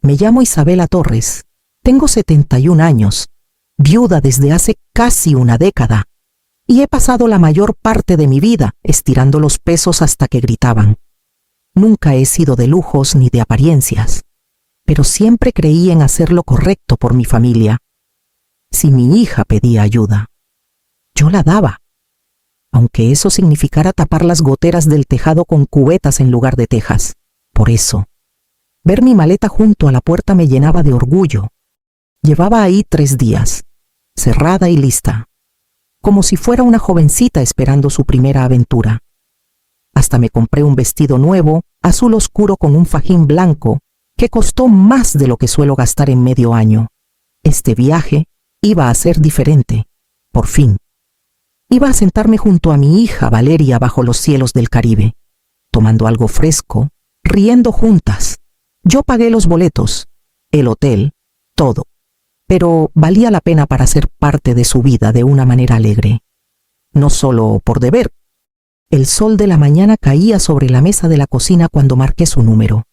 Me llamo Isabela Torres. Tengo 71 años, viuda desde hace casi una década, y he pasado la mayor parte de mi vida estirando los pesos hasta que gritaban. Nunca he sido de lujos ni de apariencias, pero siempre creí en hacer lo correcto por mi familia. Si mi hija pedía ayuda, yo la daba, aunque eso significara tapar las goteras del tejado con cubetas en lugar de tejas. Por eso, ver mi maleta junto a la puerta me llenaba de orgullo. Llevaba ahí 3 días, cerrada y lista, como si fuera una jovencita esperando su primera aventura. Hasta me compré un vestido nuevo, azul oscuro con un fajín blanco, que costó más de lo que suelo gastar en medio año. Este viaje iba a ser diferente, por fin. Iba a sentarme junto a mi hija Valeria bajo los cielos del Caribe, tomando algo fresco, riendo juntas. Yo pagué los boletos, el hotel, todo, pero valía la pena para ser parte de su vida de una manera alegre. No solo por deber. El sol de la mañana caía sobre la mesa de la cocina cuando marqué su número.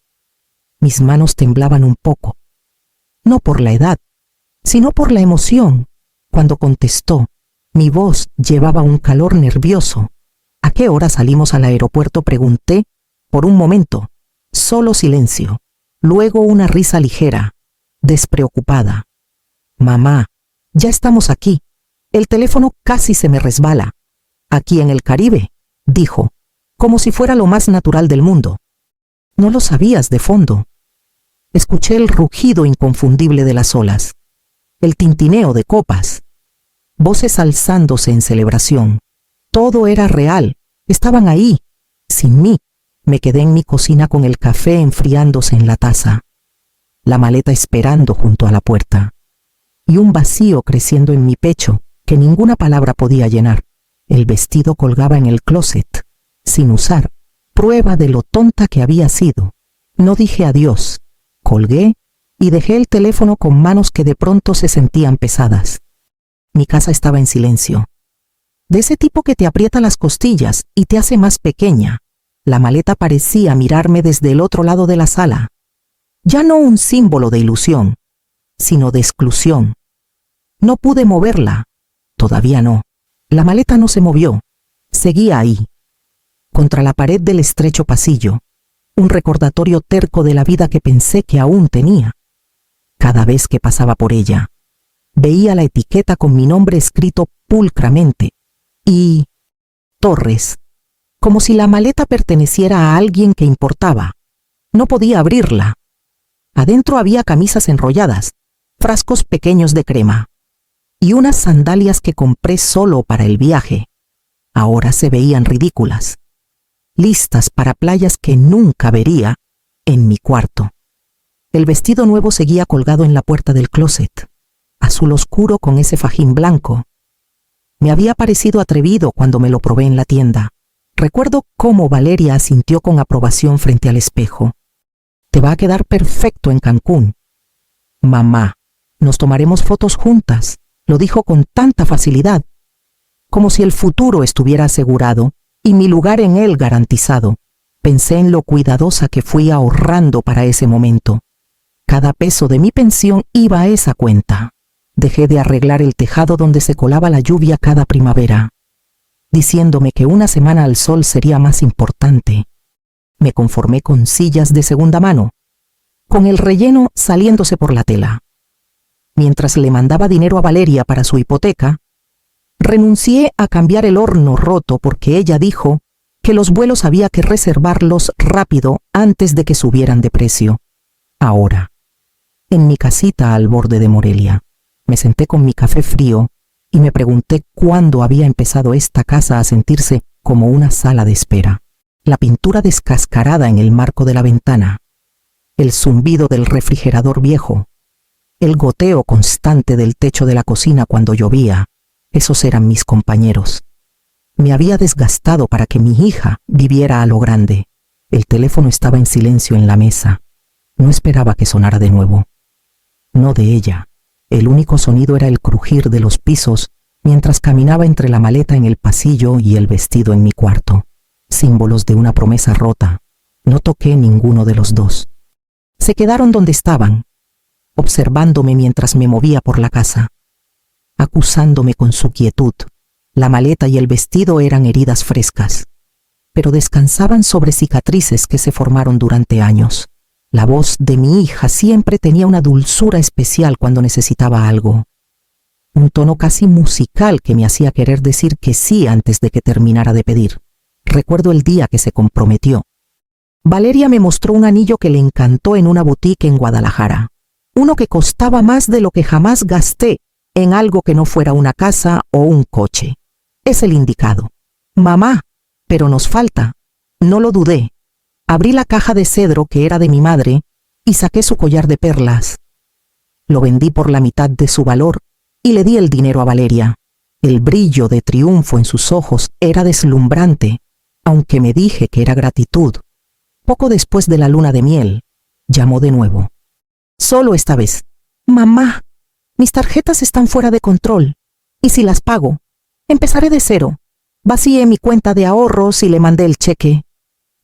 Mis manos temblaban un poco, no por la edad, sino por la emoción. Cuando contestó, mi voz llevaba un calor nervioso. ¿A qué hora salimos al aeropuerto?, pregunté. Por un momento, solo silencio. Luego una risa ligera, despreocupada. Mamá, ya estamos aquí. El teléfono casi se me resbala. Aquí en el Caribe, dijo, como si fuera lo más natural del mundo. No lo sabías de fondo. Escuché el rugido inconfundible de las olas, el tintineo de copas, voces alzándose en celebración. Todo era real, estaban ahí, sin mí. Me quedé en mi cocina con el café enfriándose en la taza, la maleta esperando junto a la puerta, y un vacío creciendo en mi pecho que ninguna palabra podía llenar. El vestido colgaba en el closet, sin usar, prueba de lo tonta que había sido. No dije adiós, colgué y dejé el teléfono con manos que de pronto se sentían pesadas. Mi casa estaba en silencio, de ese tipo que te aprieta las costillas y te hace más pequeña. La maleta parecía mirarme desde el otro lado de la sala. Ya no un símbolo de ilusión, sino de exclusión. No pude moverla. Todavía no. La maleta no se movió. Seguía ahí, contra la pared del estrecho pasillo, un recordatorio terco de la vida que pensé que aún tenía. Cada vez que pasaba por ella, veía la etiqueta con mi nombre escrito pulcramente y Torres, como si la maleta perteneciera a alguien que importaba. No podía abrirla. Adentro había camisas enrolladas, frascos pequeños de crema y unas sandalias que compré solo para el viaje. Ahora se veían ridículas, listas para playas que nunca vería en mi cuarto. El vestido nuevo seguía colgado en la puerta del closet, azul oscuro con ese fajín blanco. Me había parecido atrevido cuando me lo probé en la tienda. Recuerdo cómo Valeria asintió con aprobación frente al espejo. Te va a quedar perfecto en Cancún. Mamá, nos tomaremos fotos juntas, lo dijo con tanta facilidad, como si el futuro estuviera asegurado y mi lugar en él garantizado. Pensé en lo cuidadosa que fui ahorrando para ese momento. Cada peso de mi pensión iba a esa cuenta. Dejé de arreglar el tejado donde se colaba la lluvia cada primavera, diciéndome que una semana al sol sería más importante. Me conformé con sillas de segunda mano, con el relleno saliéndose por la tela. Mientras le mandaba dinero a Valeria para su hipoteca, renuncié a cambiar el horno roto porque ella dijo que los vuelos había que reservarlos rápido antes de que subieran de precio. Ahora, en mi casita al borde de Morelia, me senté con mi café frío y me pregunté cuándo había empezado esta casa a sentirse como una sala de espera. La pintura descascarada en el marco de la ventana, el zumbido del refrigerador viejo, el goteo constante del techo de la cocina cuando llovía, esos eran mis compañeros. Me había desgastado para que mi hija viviera a lo grande. El teléfono estaba en silencio en la mesa. No esperaba que sonara de nuevo. No de ella. El único sonido era el crujir de los pisos mientras caminaba entre la maleta en el pasillo y el vestido en mi cuarto. Símbolos de una promesa rota. No toqué ninguno de los dos. Se quedaron donde estaban, observándome mientras me movía por la casa, acusándome con su quietud. La maleta y el vestido eran heridas frescas, pero descansaban sobre cicatrices que se formaron durante años. La voz de mi hija siempre tenía una dulzura especial cuando necesitaba algo, un tono casi musical que me hacía querer decir que sí antes de que terminara de pedir. Recuerdo el día que se comprometió. Valeria me mostró un anillo que le encantó en una boutique en Guadalajara, uno que costaba más de lo que jamás gasté en algo que no fuera una casa o un coche. Es el indicado. Mamá, pero nos falta. No lo dudé. Abrí la caja de cedro que era de mi madre y saqué su collar de perlas. Lo vendí por la mitad de su valor y le di el dinero a Valeria. El brillo de triunfo en sus ojos era deslumbrante, aunque me dije que era gratitud. Poco después de la luna de miel, llamó de nuevo. Solo esta vez. Mamá, mis tarjetas están fuera de control. ¿Y si las pago? Empezaré de cero. Vacié mi cuenta de ahorros y le mandé el cheque.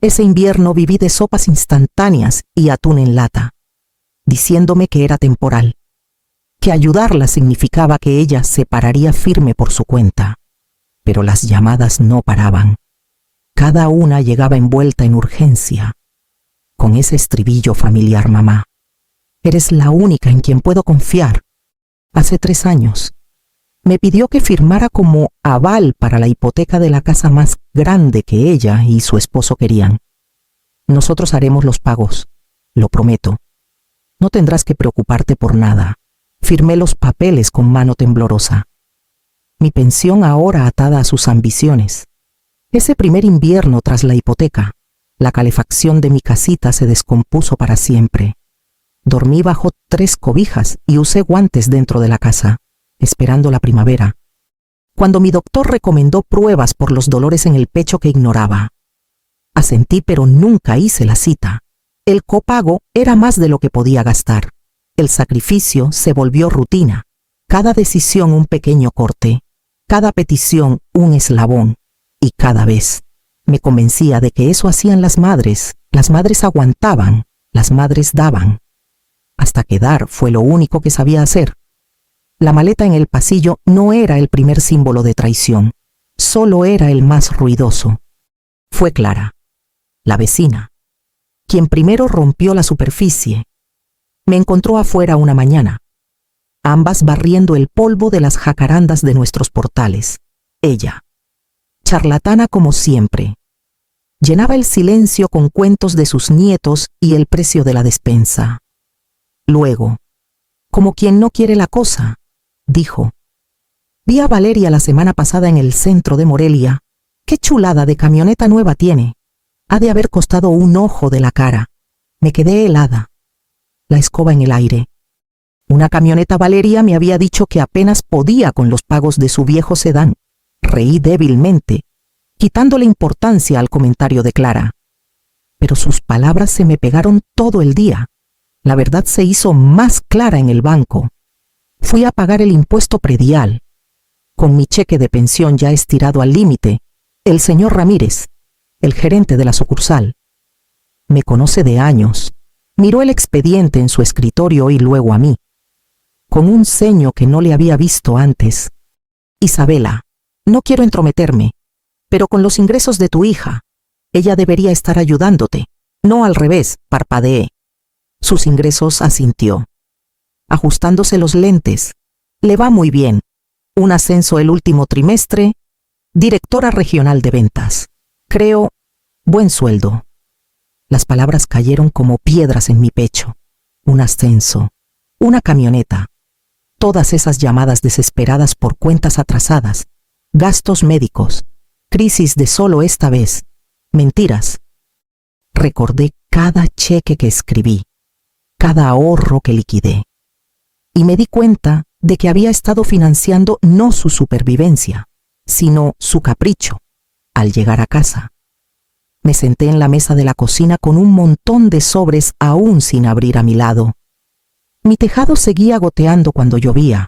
Ese invierno viví de sopas instantáneas y atún en lata, diciéndome que era temporal, que ayudarla significaba que ella se pararía firme por su cuenta. Pero las llamadas no paraban. Cada una llegaba envuelta en urgencia, con ese estribillo familiar: mamá, eres la única en quien puedo confiar. Hace 3 años, me pidió que firmara como aval para la hipoteca de la casa más grande que ella y su esposo querían. Nosotros haremos los pagos, lo prometo. No tendrás que preocuparte por nada. Firmé los papeles con mano temblorosa. Mi pensión ahora atada a sus ambiciones. Ese primer invierno tras la hipoteca, la calefacción de mi casita se descompuso para siempre. Dormí bajo 3 cobijas y usé guantes dentro de la casa, esperando la primavera, cuando mi doctor recomendó pruebas por los dolores en el pecho que ignoraba. Asentí, pero nunca hice la cita. El copago era más de lo que podía gastar. El sacrificio se volvió rutina. Cada decisión un pequeño corte, cada petición un eslabón. Y cada vez me convencía de que eso hacían las madres. Las madres aguantaban, las madres daban. Hasta que dar fue lo único que sabía hacer. La maleta en el pasillo no era el primer símbolo de traición, solo era el más ruidoso. Fue Clara, la vecina, quien primero rompió la superficie. Me encontró afuera una mañana, ambas barriendo el polvo de las jacarandas de nuestros portales. Ella, charlatana como siempre, llenaba el silencio con cuentos de sus nietos y el precio de la despensa. Luego, como quien no quiere la cosa, dijo: vi a Valeria la semana pasada en el centro de Morelia. ¡Qué chulada de camioneta nueva tiene! Ha de haber costado un ojo de la cara. Me quedé helada. La escoba en el aire. Una camioneta. Valeria me había dicho que apenas podía con los pagos de su viejo sedán. Reí débilmente, quitándole importancia al comentario de Clara. Pero sus palabras se me pegaron todo el día. La verdad se hizo más clara en el banco. Fui a pagar el impuesto predial. Con mi cheque de pensión ya estirado al límite, el señor Ramírez, el gerente de la sucursal, me conoce de años, miró el expediente en su escritorio y luego a mí, con un ceño que no le había visto antes. Isabela, no quiero entrometerme, pero con los ingresos de tu hija, ella debería estar ayudándote, no al revés, parpadeé. Sus ingresos, asintió, ajustándose los lentes. Le va muy bien. Un ascenso el último trimestre, directora regional de ventas. Creo, buen sueldo. Las palabras cayeron como piedras en mi pecho. Un ascenso, una camioneta. Todas esas llamadas desesperadas por cuentas atrasadas, gastos médicos, crisis de solo esta vez, mentiras. Recordé cada cheque que escribí, cada ahorro que liquidé. Y me di cuenta de que había estado financiando no su supervivencia, sino su capricho. Al llegar a casa, me senté en la mesa de la cocina con un montón de sobres aún sin abrir a mi lado. Mi tejado seguía goteando cuando llovía.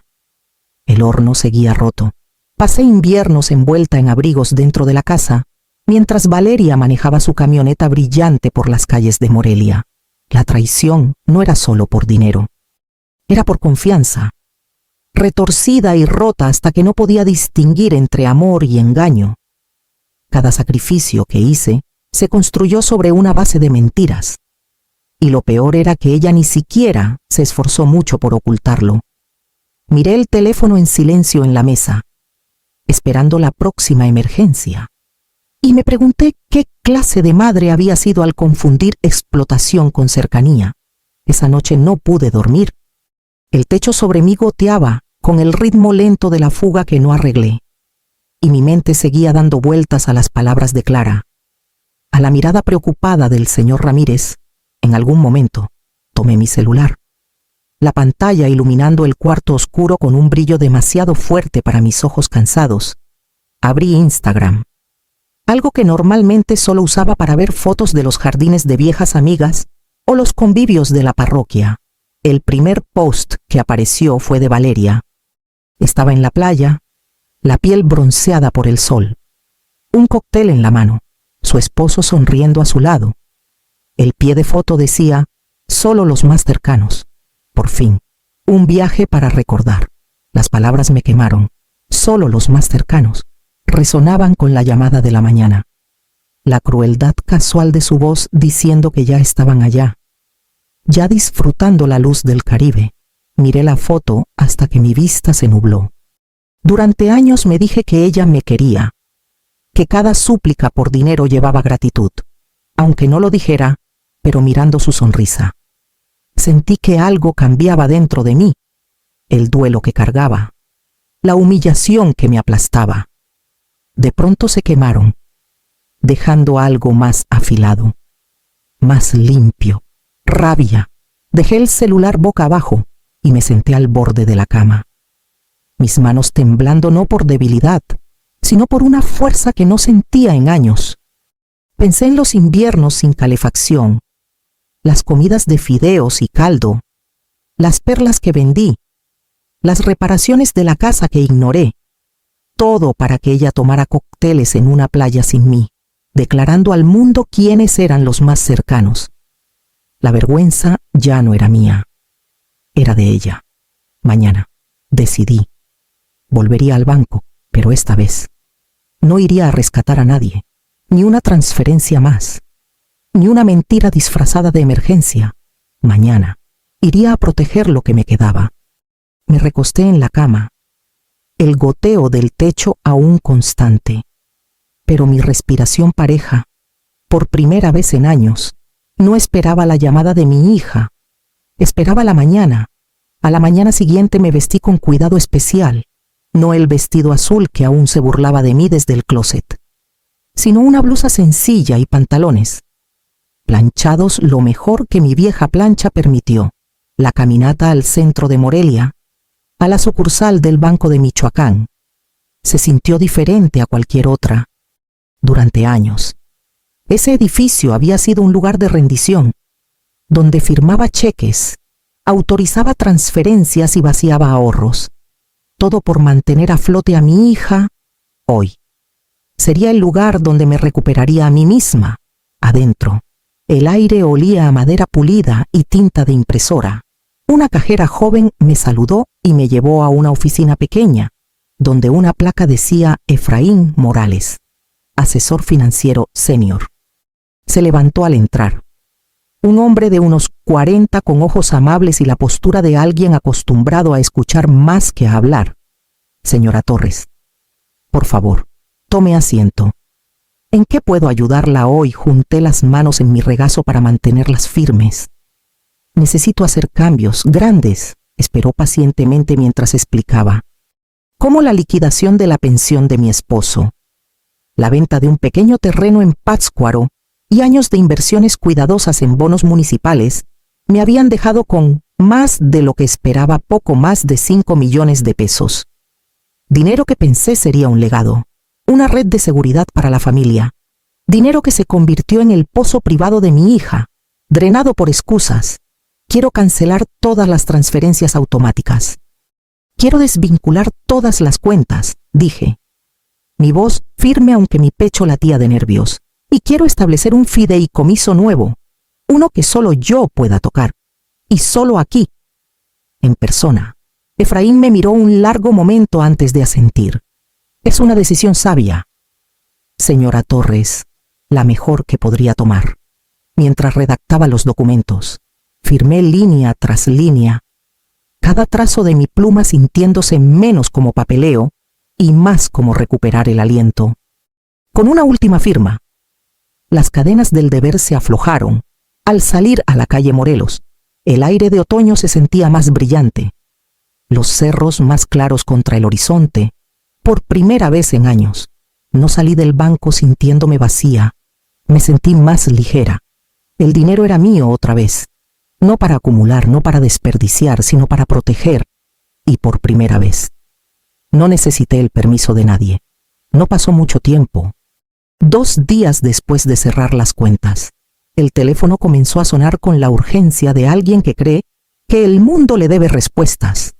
El horno seguía roto. Pasé inviernos envuelta en abrigos dentro de la casa, mientras Valeria manejaba su camioneta brillante por las calles de Morelia. La traición no era solo por dinero. Era por confianza, retorcida y rota hasta que no podía distinguir entre amor y engaño. Cada sacrificio que hice se construyó sobre una base de mentiras. Y lo peor era que ella ni siquiera se esforzó mucho por ocultarlo. Miré el teléfono en silencio en la mesa, esperando la próxima emergencia. Y me pregunté qué clase de madre había sido al confundir explotación con cercanía. Esa noche no pude dormir. El techo sobre mí goteaba con el ritmo lento de la fuga que no arreglé. Y mi mente seguía dando vueltas a las palabras de Clara. A la mirada preocupada del señor Ramírez, en algún momento, tomé mi celular. La pantalla iluminando el cuarto oscuro con un brillo demasiado fuerte para mis ojos cansados. Abrí Instagram. Algo que normalmente solo usaba para ver fotos de los jardines de viejas amigas o los convivios de la parroquia. El primer post que apareció fue de Valeria. Estaba en la playa, la piel bronceada por el sol, un cóctel en la mano, su esposo sonriendo a su lado. El pie de foto decía, solo los más cercanos. Por fin, un viaje para recordar. Las palabras me quemaron. Solo los más cercanos resonaban con la llamada de la mañana. La crueldad casual de su voz diciendo que ya estaban allá. Ya disfrutando la luz del Caribe, miré la foto hasta que mi vista se nubló. Durante años me dije que ella me quería, que cada súplica por dinero llevaba gratitud, aunque no lo dijera, pero mirando su sonrisa. Sentí que algo cambiaba dentro de mí, el duelo que cargaba, la humillación que me aplastaba. De pronto se quemaron, dejando algo más afilado, más limpio, rabia. Dejé el celular boca abajo y me senté al borde de la cama. Mis manos temblando no por debilidad, sino por una fuerza que no sentía en años. Pensé en los inviernos sin calefacción, las comidas de fideos y caldo, las perlas que vendí, las reparaciones de la casa que ignoré, todo para que ella tomara cócteles en una playa sin mí, declarando al mundo quiénes eran los más cercanos. La vergüenza ya no era mía, era de ella. Mañana, decidí. Volvería al banco, pero esta vez no iría a rescatar a nadie, ni una transferencia más, ni una mentira disfrazada de emergencia. Mañana iría a proteger lo que me quedaba. Me recosté en la cama, el goteo del techo aún constante, pero mi respiración pareja, por primera vez en años, no esperaba la llamada de mi hija, esperaba la mañana. A la mañana siguiente me vestí con cuidado especial, no el vestido azul que aún se burlaba de mí desde el closet, sino una blusa sencilla y pantalones, planchados lo mejor que mi vieja plancha permitió. La caminata al centro de Morelia, a la sucursal del Banco de Michoacán, se sintió diferente a cualquier otra. Durante años, ese edificio había sido un lugar de rendición, donde firmaba cheques, autorizaba transferencias y vaciaba ahorros. Todo por mantener a flote a mi hija. Hoy sería el lugar donde me recuperaría a mí misma. Adentro, el aire olía a madera pulida y tinta de impresora. Una cajera joven me saludó y me llevó a una oficina pequeña, donde una placa decía Efraín Morales, asesor financiero senior. Se levantó al entrar. Un hombre de unos 40 con ojos amables y la postura de alguien acostumbrado a escuchar más que a hablar. Señora Torres, por favor, tome asiento. ¿En qué puedo ayudarla hoy? Junté las manos en mi regazo para mantenerlas firmes. Necesito hacer cambios grandes, esperó pacientemente mientras explicaba. Como la liquidación de la pensión de mi esposo, la venta de un pequeño terreno en Pátzcuaro y años de inversiones cuidadosas en bonos municipales me habían dejado con más de lo que esperaba, poco más de 5 millones de pesos. Dinero que pensé sería un legado, una red de seguridad para la familia. Dinero que se convirtió en el pozo privado de mi hija, drenado por excusas. Quiero cancelar todas las transferencias automáticas. Quiero desvincular todas las cuentas, dije. Mi voz firme aunque mi pecho latía de nervios. Y quiero establecer un fideicomiso nuevo, uno que solo yo pueda tocar, y solo aquí. en persona. Efraín me miró un largo momento antes de asentir. Es una decisión sabia, señora Torres, la mejor que podría tomar. Mientras redactaba los documentos, firmé línea tras línea, cada trazo de mi pluma sintiéndose menos como papeleo y más como recuperar el aliento. Con una última firma, las cadenas del deber se aflojaron. Al salir a la calle Morelos, el aire de otoño se sentía más brillante, los cerros más claros contra el horizonte. Por primera vez en años, no salí del banco sintiéndome vacía, me sentí más ligera. El dinero era mío otra vez, no para acumular, no para desperdiciar, sino para proteger. Y por primera vez, no necesité el permiso de nadie. No pasó mucho tiempo. 2 días después de cerrar las cuentas, el teléfono comenzó a sonar con la urgencia de alguien que cree que el mundo le debe respuestas.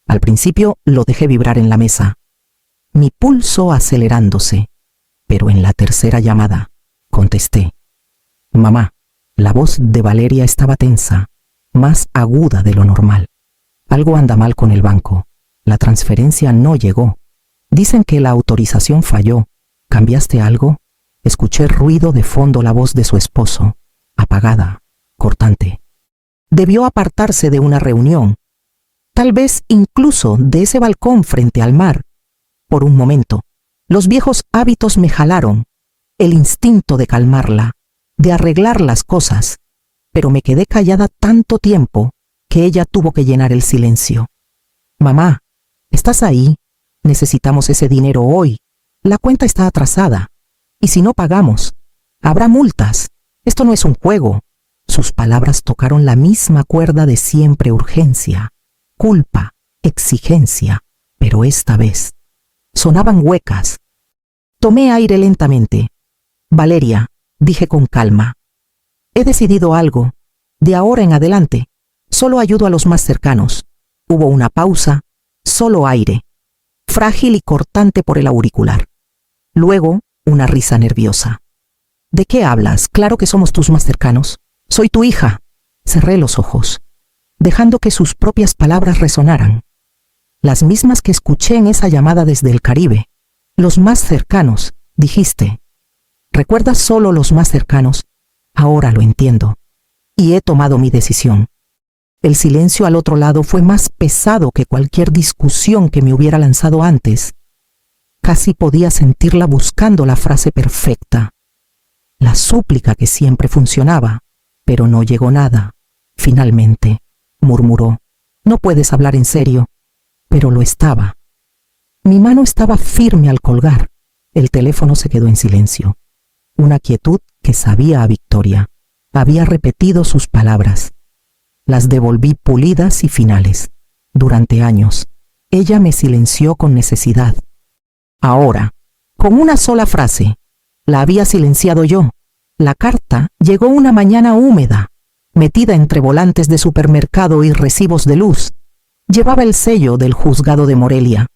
Al principio lo dejé vibrar en la mesa, mi pulso acelerándose, pero en la tercera llamada contesté. Mamá, la voz de Valeria estaba tensa, más aguda de lo normal. Algo anda mal con el banco. La transferencia no llegó. Dicen que la autorización falló. ¿Cambiaste algo? Escuché ruido de fondo, la voz de su esposo, apagada, cortante. Debió apartarse de una reunión, tal vez incluso de ese balcón frente al mar. Por un momento, los viejos hábitos me jalaron, el instinto de calmarla, de arreglar las cosas, pero me quedé callada tanto tiempo que ella tuvo que llenar el silencio. Mamá, ¿estás ahí? Necesitamos ese dinero hoy. La cuenta está atrasada. Y si no pagamos, habrá multas. Esto no es un juego. Sus palabras tocaron la misma cuerda de siempre: urgencia, culpa, exigencia, pero esta vez sonaban huecas. Tomé aire lentamente. Valeria, dije con calma, he decidido algo. De ahora en adelante, solo ayudo a los más cercanos. Hubo una pausa, solo aire, frágil y cortante por el auricular. Luego, una risa nerviosa. ¿De qué hablas? Claro que somos tus más cercanos. Soy tu hija. Cerré los ojos, dejando que sus propias palabras resonaran. Las mismas que escuché en esa llamada desde el Caribe. Los más cercanos, dijiste. ¿Recuerdas solo los más cercanos? Ahora lo entiendo. Y he tomado mi decisión. El silencio al otro lado fue más pesado que cualquier discusión que me hubiera lanzado antes. Casi podía sentirla buscando la frase perfecta, la súplica que siempre funcionaba, pero no llegó nada. Finalmente, murmuró, no puedes hablar en serio, pero lo estaba. Mi mano estaba firme al colgar. El teléfono se quedó en silencio. Una quietud que sabía a victoria. Había repetido sus palabras. Las devolví pulidas y finales. Durante años, ella me silenció con necesidad. Ahora, con una sola frase, la había silenciado yo. La carta llegó una mañana húmeda, metida entre volantes de supermercado y recibos de luz. Llevaba el sello del juzgado de Morelia.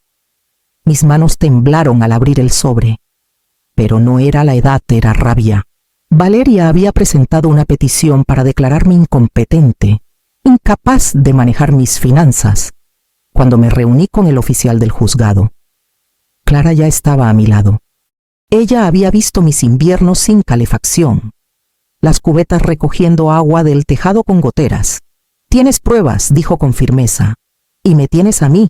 Mis manos temblaron al abrir el sobre. Pero no era la edad, era rabia. Valeria había presentado una petición para declararme incompetente, incapaz de manejar mis finanzas, cuando me reuní con el oficial del juzgado. Clara ya estaba a mi lado. Ella había visto mis inviernos sin calefacción, las cubetas recogiendo agua del tejado con goteras. Tienes pruebas, dijo con firmeza, y me tienes a mí.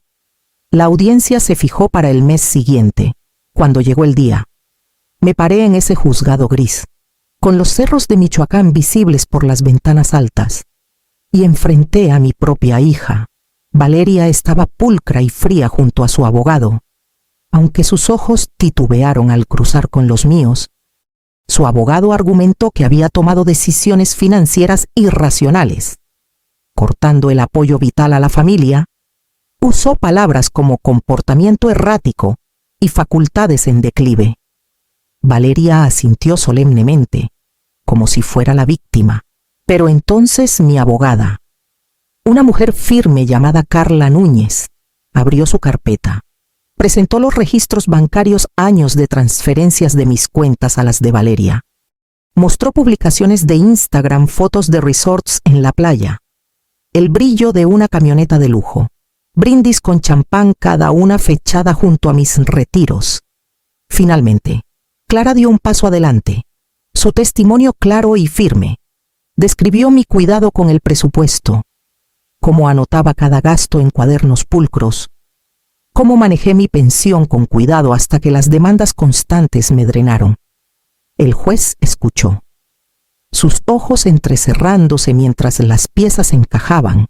La audiencia se fijó para el mes siguiente. Cuando llegó el día, me paré en ese juzgado gris, con los cerros de Michoacán visibles por las ventanas altas, y enfrenté a mi propia hija. Valeria estaba pulcra y fría junto a su abogado. Aunque sus ojos titubearon al cruzar con los míos, su abogado argumentó que había tomado decisiones financieras irracionales. Cortando el apoyo vital a la familia, usó palabras como comportamiento errático y facultades en declive. Valeria asintió solemnemente, como si fuera la víctima. Pero entonces mi abogada, una mujer firme llamada Carla Núñez, abrió su carpeta. Presentó los registros bancarios, años de transferencias de mis cuentas a las de Valeria. Mostró publicaciones de Instagram, fotos de resorts en la playa. el brillo de una camioneta de lujo, brindis con champán cada una fechada junto a mis retiros. Finalmente, Clara dio un paso adelante. Su testimonio claro y firme. Describió mi cuidado con el presupuesto, cómo anotaba cada gasto en cuadernos pulcros, cómo manejé mi pensión con cuidado hasta que las demandas constantes me drenaron. El juez escuchó, sus ojos entrecerrándose mientras las piezas encajaban.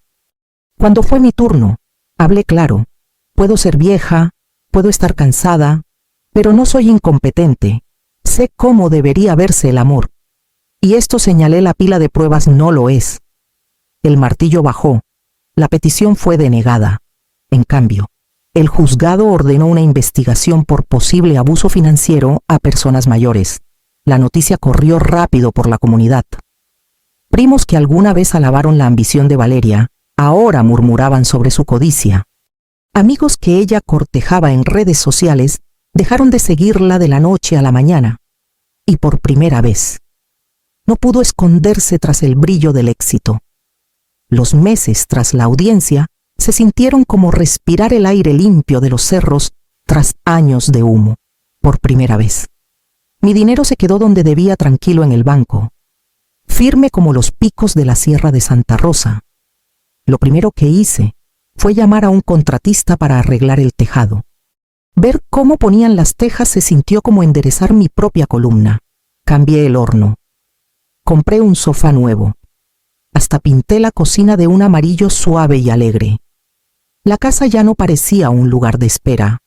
Cuando fue mi turno, hablé claro. Puedo ser vieja, puedo estar cansada, pero no soy incompetente. Sé cómo debería verse el amor. Y esto, señalé la pila de pruebas, no lo es. El martillo bajó. La petición fue denegada. En cambio, el juzgado ordenó una investigación por posible abuso financiero a personas mayores. La noticia corrió rápido por la comunidad. Primos que alguna vez alabaron la ambición de Valeria, ahora murmuraban sobre su codicia. Amigos que ella cortejaba en redes sociales dejaron de seguirla de la noche a la mañana. Y por primera vez, no pudo esconderse tras el brillo del éxito. Los meses tras la audiencia se sintieron como respirar el aire limpio de los cerros tras años de humo. Por primera vez. Mi dinero se quedó donde debía, tranquilo en el banco, firme como los picos de la Sierra de Santa Rosa. Lo primero que hice fue llamar a un contratista para arreglar el tejado. Ver cómo ponían las tejas se sintió como enderezar mi propia columna. Cambié el horno. Compré un sofá nuevo. Hasta pinté la cocina de un amarillo suave y alegre. La casa ya no parecía un lugar de espera,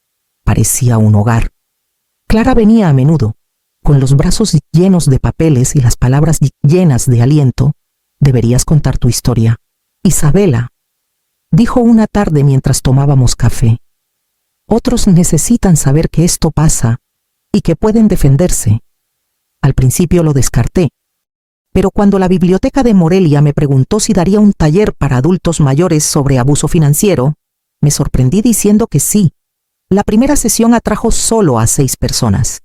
parecía un hogar. Clara venía a menudo, con los brazos llenos de papeles y las palabras llenas de aliento. Deberías contar tu historia. Isabela, dijo una tarde mientras tomábamos café. Otros necesitan saber que esto pasa y que pueden defenderse. Al principio lo descarté, pero cuando la biblioteca de Morelia me preguntó si daría un taller para adultos mayores sobre abuso financiero, me sorprendí diciendo que sí. La primera sesión atrajo solo a 6 personas.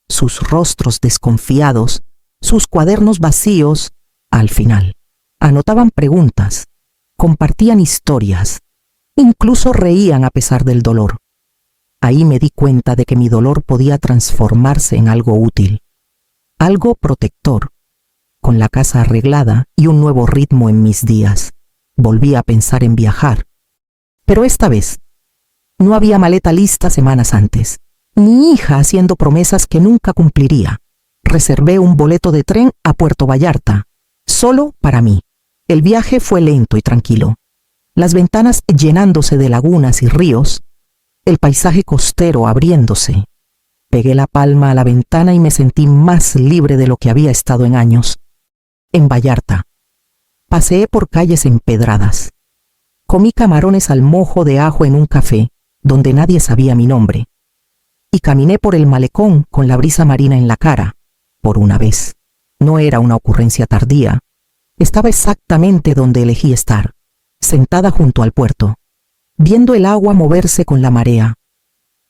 Sus rostros desconfiados, sus cuadernos vacíos, al final, anotaban preguntas, compartían historias, incluso reían a pesar del dolor. Ahí me di cuenta de que mi dolor podía transformarse en algo útil, algo protector. Con la casa arreglada y un nuevo ritmo en mis días, volví a pensar en viajar. Pero esta vez, no había maleta lista semanas antes, ni hija haciendo promesas que nunca cumpliría. Reservé un boleto de tren a Puerto Vallarta, solo para mí. El viaje fue lento y tranquilo. Las ventanas llenándose de lagunas y ríos, el paisaje costero abriéndose. Pegué la palma a la ventana y me sentí más libre de lo que había estado en años. En Vallarta, paseé por calles empedradas. Comí camarones al mojo de ajo en un café donde nadie sabía mi nombre. Y caminé por el malecón con la brisa marina en la cara, por una vez. No era una ocurrencia tardía. Estaba exactamente donde elegí estar, sentada junto al puerto, viendo el agua moverse con la marea.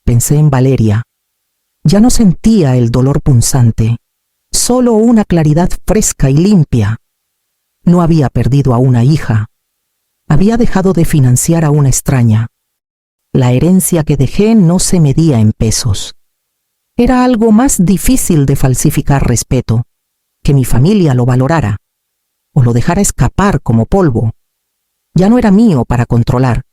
Pensé en Valeria. Ya no sentía el dolor punzante, solo una claridad fresca y limpia. No había perdido a una hija. Había dejado de financiar a una extraña. La herencia que dejé no se medía en pesos. Era algo más difícil de falsificar respeto, que mi familia lo valorara, o lo dejara escapar como polvo. Ya no era mío para controlar,